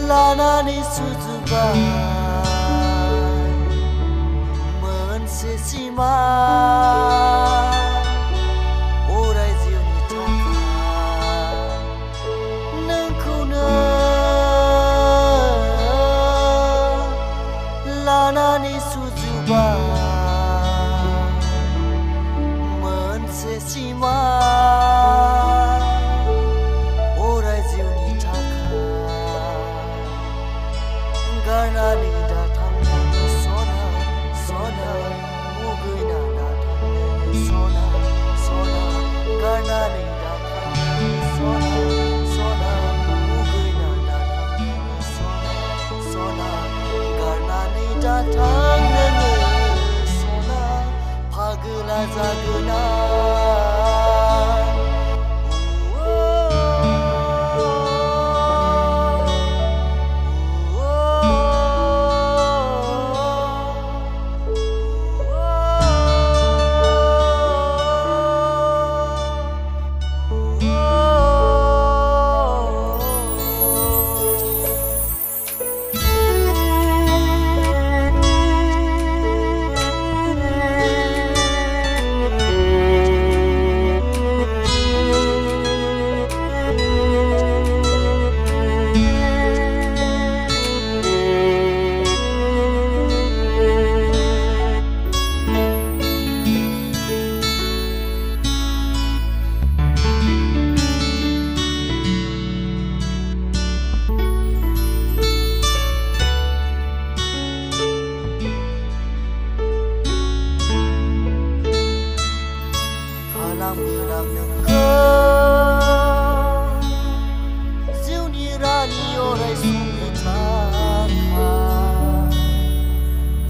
लानानै सुजुबाय मोनसे सिमा अराय जिउनि थाखाय नोंखौनो लानानै सुजुबाय मोनसे सिमा गारनानै दा थांनो सना सना मुगैना दा थांनो सना सना गारनानै दा थांनो सना सना मुगैना दा थांनो सना सना गारनानै दा थांनो सना फागोला जागोना खालामगोन नोंखौ जिउनि रानि अराय समनि थाखाय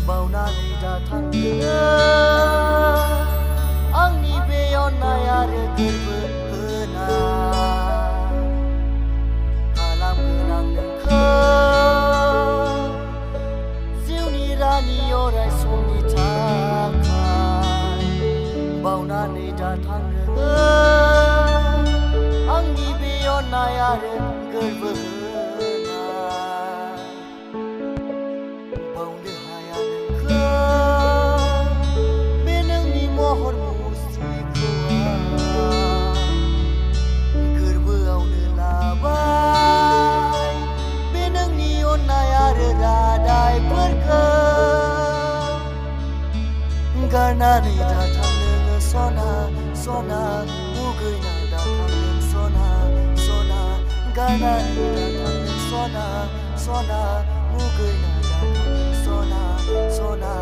बावनानै दा थांनो आंनि बे अननाय आरो गोर्बो होनाय खालामगोन आं नोंखौ जिउनि रानि अराय समनि थाखाय बावनानै दा थांनो आंनि बे अननाय आरो गोर्बो होनाय बावनो हाया नोंखौ बे नोंनि महर मुस्रिखौ गोर्बोआवनो लाबाय बे नोंनि अननाय आरो रादायफोरखौ गारनानै दा थांनो सना सना मुगैना दा थांनो सना सना गारनानै दा थांनो सना सना मुगैना दा थांनो सना सना